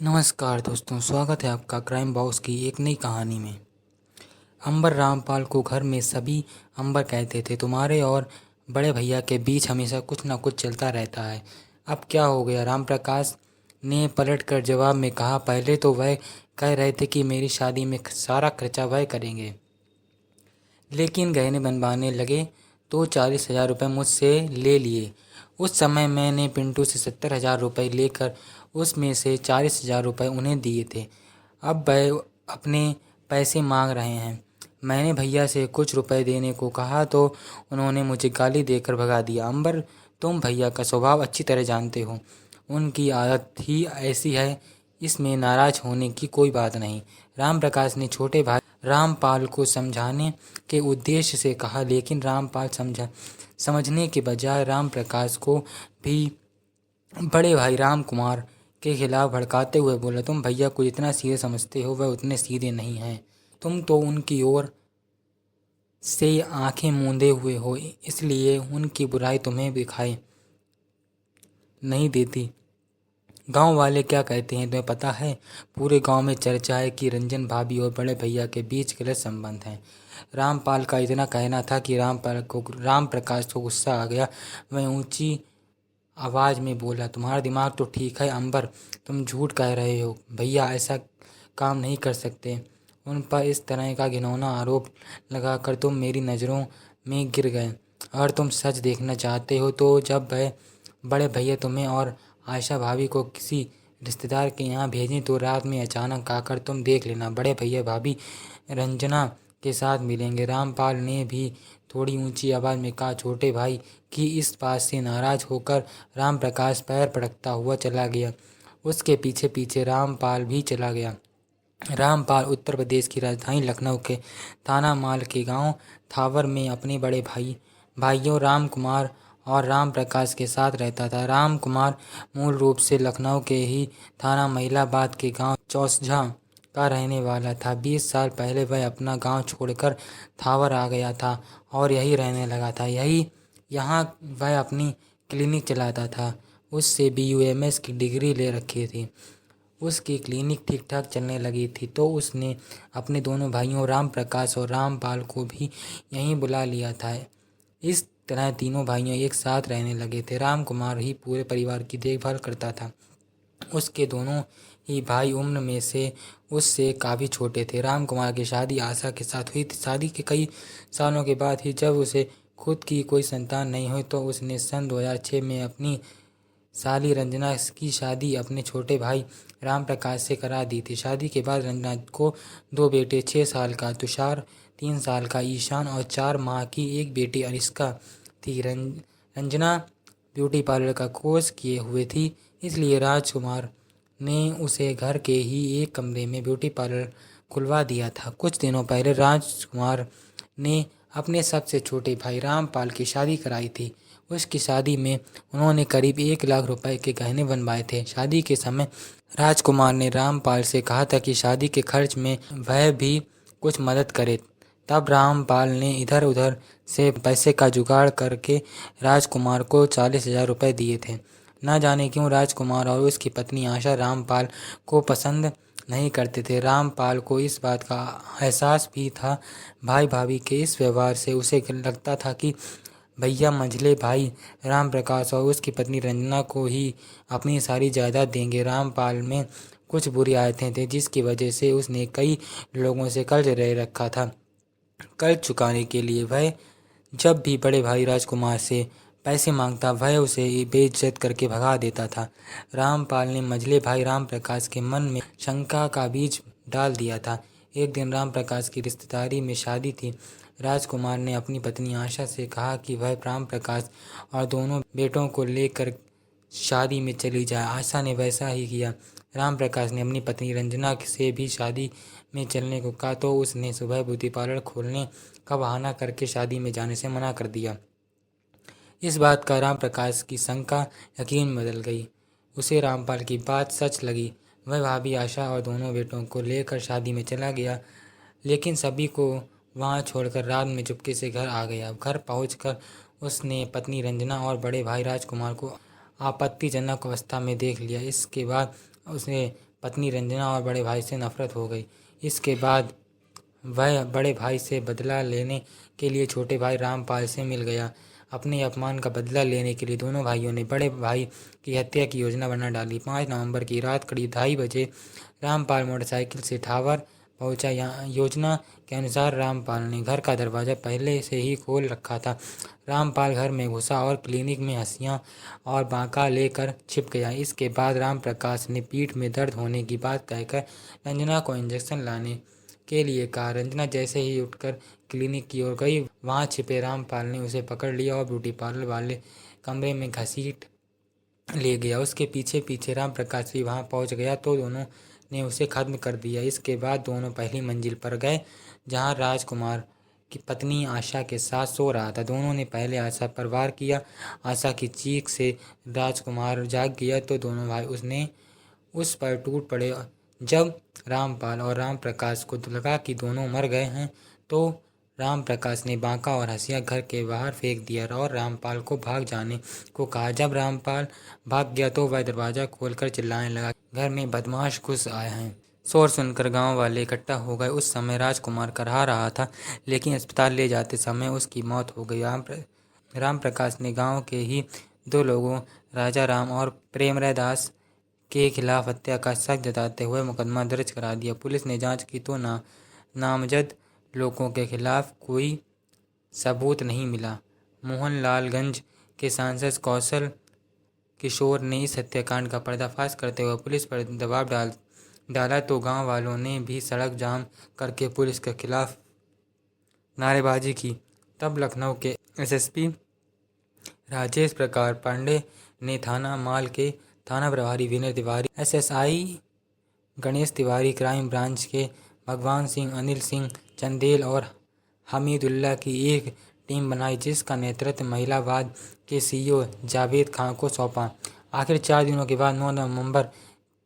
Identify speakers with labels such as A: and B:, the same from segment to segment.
A: नमस्कार दोस्तों, स्वागत है आपका क्राइम बॉक्स की एक नई कहानी में। अंबर रामपाल को घर में सभी अंबर कहते थे। तुम्हारे और बड़े भैया के बीच हमेशा कुछ ना कुछ चलता रहता है। अब क्या हो गया? राम प्रकाश ने पलट कर जवाब में कहा। पहले तो वह कह रहे थे कि मेरी शादी में सारा खर्चा वह करेंगे, लेकिन गहने बनवाने लगे तो 40,000 रुपये मुझसे ले लिए। उस समय मैंने पिंटू से 70,000 रुपये लेकर उसमें से 40,000 रुपये उन्हें दिए थे। अब वह अपने पैसे मांग रहे हैं। मैंने भैया से कुछ रुपए देने को कहा तो उन्होंने मुझे गाली देकर भगा दिया। अंबर, तुम भैया का स्वभाव अच्छी तरह जानते हो। उनकी आदत ही ऐसी है, इसमें नाराज होने की कोई बात नहीं। राम प्रकाश ने छोटे भाई रामपाल को समझाने के उद्देश्य से कहा, लेकिन रामपाल समझने के बजाय राम प्रकाश को भी बड़े भाई राम कुमार के खिलाफ भड़काते हुए बोला, तुम भैया को जितना सीधे समझते हो वह उतने सीधे नहीं हैं। तुम तो उनकी ओर से आंखें मूंदे हुए हो, इसलिए उनकी बुराई तुम्हें दिखाई नहीं देती। गांव वाले क्या कहते हैं तुम्हें पता है? पूरे गांव में चर्चा है कि रंजन भाभी और बड़े भैया के बीच गलत संबंध है। रामपाल का इतना कहना था कि राम प्रकाश को गुस्सा आ गया। वह ऊंची आवाज में बोला, तुम्हारा दिमाग तो ठीक है अंबर, तुम झूठ कह रहे हो। भैया ऐसा काम नहीं कर सकते। उन पर इस तरह का घिनौना आरोप लगाकर तुम मेरी नज़रों में गिर गए। अगर तुम सच देखना चाहते हो तो जब वह बड़े भैया तुम्हें और आयशा भाभी को किसी रिश्तेदार के यहाँ भेजें तो रात में अचानक आकर तुम देख लेना, बड़े भैया भाभी रंजना के साथ मिलेंगे। रामपाल ने भी थोड़ी ऊंची आवाज़ में कहा। छोटे भाई की इस बात से नाराज होकर राम प्रकाश पैर पटकता हुआ चला गया। उसके पीछे पीछे रामपाल भी चला गया। रामपाल उत्तर प्रदेश की राजधानी लखनऊ के थाना माल के गांव थावर में अपने बड़े भाइयों राम कुमार और राम प्रकाश के साथ रहता था। राम कुमार मूल रूप से लखनऊ के ही थाना महिलाबाद के गांव चौसझा का रहने वाला था। 20 साल पहले वह अपना गांव छोड़कर थावर आ गया था और यही रहने लगा था। यहाँ वह अपनी क्लिनिक चलाता था। उससे BUMS की डिग्री ले रखी थी। उसकी क्लिनिक ठीक ठाक चलने लगी थी तो उसने अपने दोनों भाइयों राम प्रकाश और रामपाल को भी यहीं बुला लिया था। इस तरह तीनों भाइयों एक साथ रहने लगे थे। राम कुमार ही पूरे परिवार की देखभाल करता था। उसके दोनों ही भाई उम्र में से उससे काफ़ी छोटे थे। राम कुमार की शादी आशा के साथ हुई थी। शादी के कई सालों के बाद ही जब उसे खुद की कोई संतान नहीं हुई तो उसने सन 2006 में अपनी साली रंजना की शादी अपने छोटे भाई राम प्रकाश से करा दी थी। शादी के बाद रंजना को 2 बेटे, 6 साल का तुषार, 3 साल का ईशान और 4 माह की एक बेटी अनिष्का थी। रंजना ब्यूटी पार्लर का कोर्स किए हुए थी, इसलिए राजकुमार ने उसे घर के ही एक कमरे में ब्यूटी पार्लर खुलवा दिया था। कुछ दिनों पहले राजकुमार ने अपने सबसे छोटे भाई रामपाल की शादी कराई थी। उसकी शादी में उन्होंने करीब 1 लाख रुपए के गहने बनवाए थे। शादी के समय राजकुमार ने रामपाल से कहा था कि शादी के खर्च में वह भी कुछ मदद करे। तब रामपाल ने इधर उधर से पैसे का जुगाड़ करके राजकुमार को 40,000 रुपये दिए थे। न जाने क्यों राजकुमार और उसकी पत्नी आशा रामपाल को पसंद नहीं करते थे। रामपाल को इस बात का एहसास भी था। भाई भाभी के इस व्यवहार से उसे लगता था कि भैया मंझले भाई राम प्रकाश और उसकी पत्नी रंजना को ही अपनी सारी जायदाद देंगे। रामपाल में कुछ बुरी आदतें थी जिसकी वजह से उसने कई लोगों से कर्ज ले रखा था। कर्ज चुकाने के लिए वह जब भी बड़े भाई राजकुमार से पैसे मांगता वह उसे बेइज्जत करके भगा देता था। रामपाल ने मंझले भाई राम प्रकाश के मन में शंका का बीज डाल दिया था। एक दिन राम प्रकाश की रिश्तेदारी में शादी थी। राजकुमार ने अपनी पत्नी आशा से कहा कि वह राम प्रकाश और दोनों बेटों को लेकर शादी में चली जाए। आशा ने वैसा ही किया। राम प्रकाश ने अपनी पत्नी रंजना से भी शादी में चलने को कहा तो उसने सुबह ब्यूटी पार्लर खोलने का बहाना करके शादी में जाने से मना कर दिया। इस बात का राम प्रकाश की शंका यकीन में बदल गई। उसे रामपाल की बात सच लगी। वह भाभी आशा और दोनों बेटों को लेकर शादी में चला गया, लेकिन सभी को वहां छोड़कर रात में चुपके से घर आ गया। घर पहुंचकर उसने पत्नी रंजना और बड़े भाई राजकुमार को आपत्तिजनक अवस्था में देख लिया। इसके बाद उसने पत्नी रंजना और बड़े भाई से नफरत हो गई। इसके बाद वह बड़े भाई से बदला लेने के लिए छोटे भाई रामपाल से मिल गया। अपने अपमान का बदला लेने के लिए दोनों भाइयों ने बड़े भाई की हत्या की योजना बना डाली। 5 नवंबर की रात करीब 2:30 बजे रामपाल मोटरसाइकिल से ठावर पहुंचा। योजना के अनुसार रामपाल ने घर का दरवाज़ा पहले से ही खोल रखा था। रामपाल घर में घुसा और क्लिनिक में हंसिया और बांका लेकर छिप गया। इसके बाद राम प्रकाश ने पीठ में दर्द होने की बात कहकर रंजना को इंजेक्शन लाने के लिए कहा। रंजना जैसे ही उठकर क्लिनिक की ओर गई, वहां छिपे रामपाल ने उसे पकड़ लिया और ब्यूटी पार्लर वाले कमरे में घसीट ले गया। उसके पीछे पीछे राम प्रकाश भी वहां पहुंच गया तो दोनों ने उसे खत्म कर दिया। इसके बाद दोनों पहली मंजिल पर गए, जहां राजकुमार की पत्नी आशा के साथ सो रहा था। दोनों ने पहले आशा पर वार किया। आशा की चीख से राजकुमार जाग गया तो दोनों भाई उस पर टूट पड़े। जब रामपाल और राम प्रकाश को लगा कि दोनों मर गए हैं तो राम प्रकाश ने बांका और हंसिया घर के बाहर फेंक दिया और रामपाल को भाग जाने को कहा। जब रामपाल भाग गया तो वह दरवाज़ा खोलकर चिल्लाने लगा, घर में बदमाश घुस आए हैं। शोर सुनकर गांव वाले इकट्ठा हो गए। उस समय राजकुमार करहा रहा था, लेकिन अस्पताल ले जाते समय उसकी मौत हो गई। राम प्रकाश ने गांव के ही 2 लोगों राजा राम और प्रेमराय दास के खिलाफ हत्या का शक जताते हुए मुकदमा दर्ज करा दिया। पुलिस ने जांच की तो नामजद लोगों के खिलाफ कोई सबूत नहीं मिला। मोहनलालगंज के सांसद कौशल किशोर ने इस हत्याकांड का पर्दाफाश करते हुए पुलिस पर दबाव डाला तो गांव वालों ने भी सड़क जाम करके पुलिस के खिलाफ नारेबाजी की। तब लखनऊ के एसएसपी राजेश प्रकार पांडे ने थाना माल के थाना प्रभारी Vinay Tiwari, SSI Ganesh Tiwari, crime branch के भगवान सिंह, अनिल सिंह चंदेल और हमीदुल्ला की एक टीम बनाई, जिसका नेतृत्व महिलावाद के सीईओ जावेद खां को सौंपा। आखिर 4 दिनों के बाद 9 नवंबर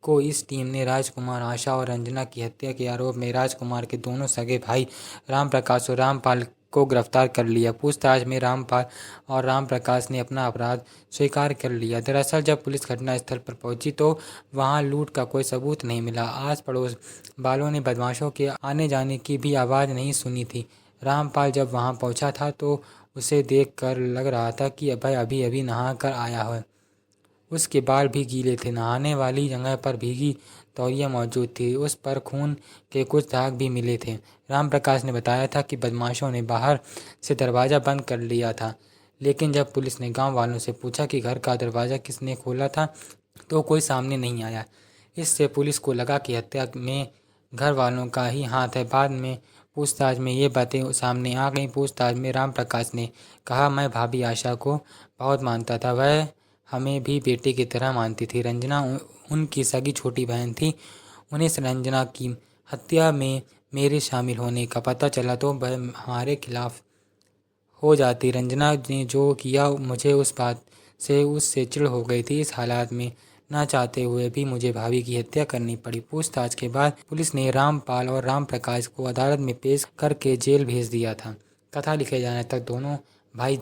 A: को इस टीम ने राजकुमार, आशा और रंजना की हत्या के आरोप में राजकुमार के दोनों सगे भाई राम प्रकाश और रामपाल को गिरफ्तार कर लिया। पूछताछ में रामपाल और राम प्रकाश ने अपना अपराध स्वीकार कर लिया। दरअसल जब पुलिस घटनास्थल पर पहुंची तो वहां लूट का कोई सबूत नहीं मिला। आस पड़ोस वालों ने बदमाशों के आने जाने की भी आवाज़ नहीं सुनी थी। रामपाल जब वहां पहुंचा था तो उसे देखकर लग रहा था कि वह अभी अभी नहा कर आया है। उसके बाल भी गीले थे। नहाने वाली जगह पर भीगी तौलिया मौजूद थी, उस पर खून के कुछ दाग भी मिले थे। राम प्रकाश ने बताया था कि बदमाशों ने बाहर से दरवाज़ा बंद कर लिया था, लेकिन जब पुलिस ने गांव वालों से पूछा कि घर का दरवाज़ा किसने खोला था तो कोई सामने नहीं आया। इससे पुलिस को लगा कि हत्या में घर वालों का ही हाथ है। बाद में पूछताछ में ये बातें सामने आ गई। पूछताछ में राम प्रकाश ने कहा, मैं भाभी आशा को बहुत मानता था, वह हमें भी बेटे की तरह मानती थी। रंजना उनकी सगी छोटी बहन थी। उन्हें रंजना की हत्या में मेरे शामिल होने का पता चला तो वह हमारे खिलाफ हो जाती। रंजना ने जो किया मुझे उस बात से उससे चिढ़ हो गई थी। इस हालात में ना चाहते हुए भी मुझे भाभी की हत्या करनी पड़ी। पूछताछ के बाद पुलिस ने रामपाल और राम प्रकाश को अदालत में पेश करके जेल भेज दिया था। कथा लिखे जाने तक दोनों भाई